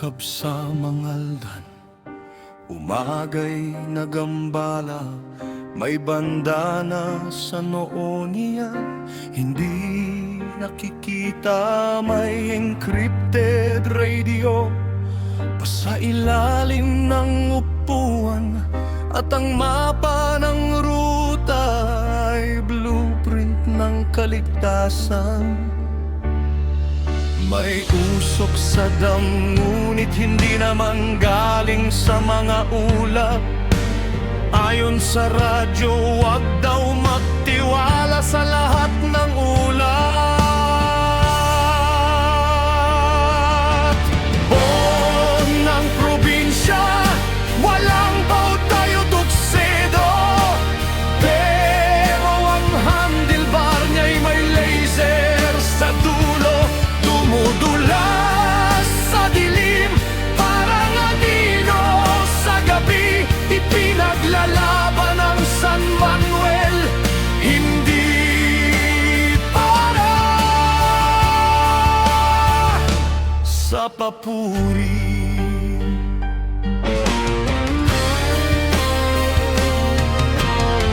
Yakap sa mangaldan, umagay nagambala. May bandana sa noo niya, hindi nakikita. May encrypted radio pa sa ilalim ng upuan, at ang mapa ng ruta ay blueprint ng kaligtasan. May usok sa dam, ngunit hindi naman galing sa mga ulap. Ayon sa radyo, wag daw magtiwala sa lahat ng ulat. Buong ng probinsya, walang bautay o tuksedo, pero ang handlebar niya'y may laser sa dulo. Dumudulas sa dilim, parang anino sa gabi. Ipinaglalaban ang San Manuel, hindi para sa papuri.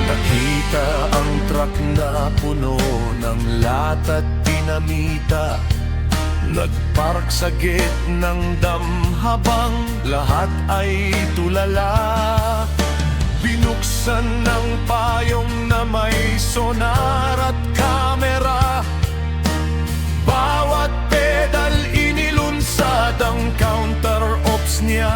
Nakita ang truck na puno ng lata at dinamita, nagpark sa gitnang dam habang lahat ay tulala. Binuksan ng payong na may sonar at kamera. Bawat pedal inilunsad ang counter-ops niya.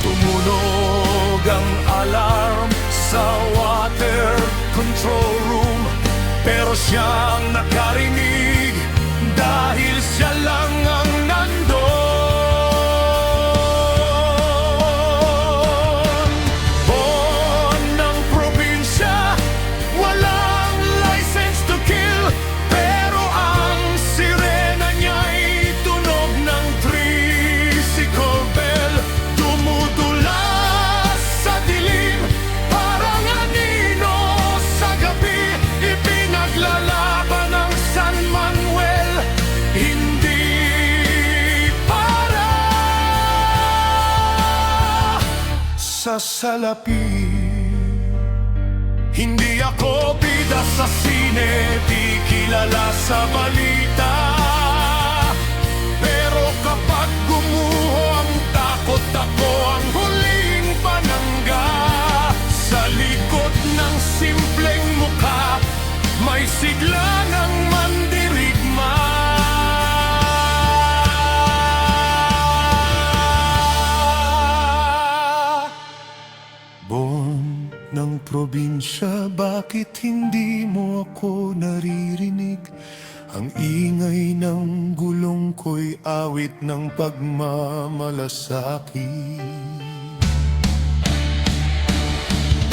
Tumunog ang alarm sa water control room, pero siyang nakarinig dahil siya lang ang nandun. Buwan ng probinsya, walang license to kill, pero ang sirena niya'y tunog ng tricycle bell. Dumudulas sa dilim, parang anino sa gabi. Ipinaglalaban ang San Manuel, hindi para sa salapi. Hindi ako bida sa sine, di kilala sa balita, pero kapag gumuho ang takot, ako ang huling panangga. Sa likod ng simpleng mukha, may sigla ng mandirigma. Buwan ng probinsya, bakit hindi mo ako naririnig? Ang ingay ng gulong ko'y awit ng pagmamalasakit.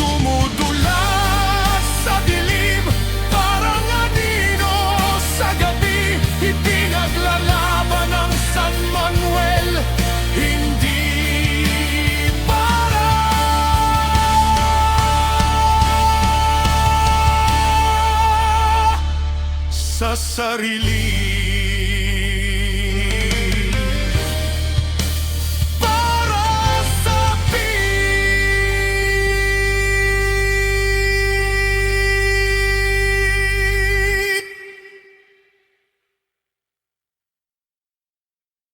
Dumudulas sa dilim, parang anino sa gabi. Ipinaglalaban ang San Manuel, hindi para sa sarili.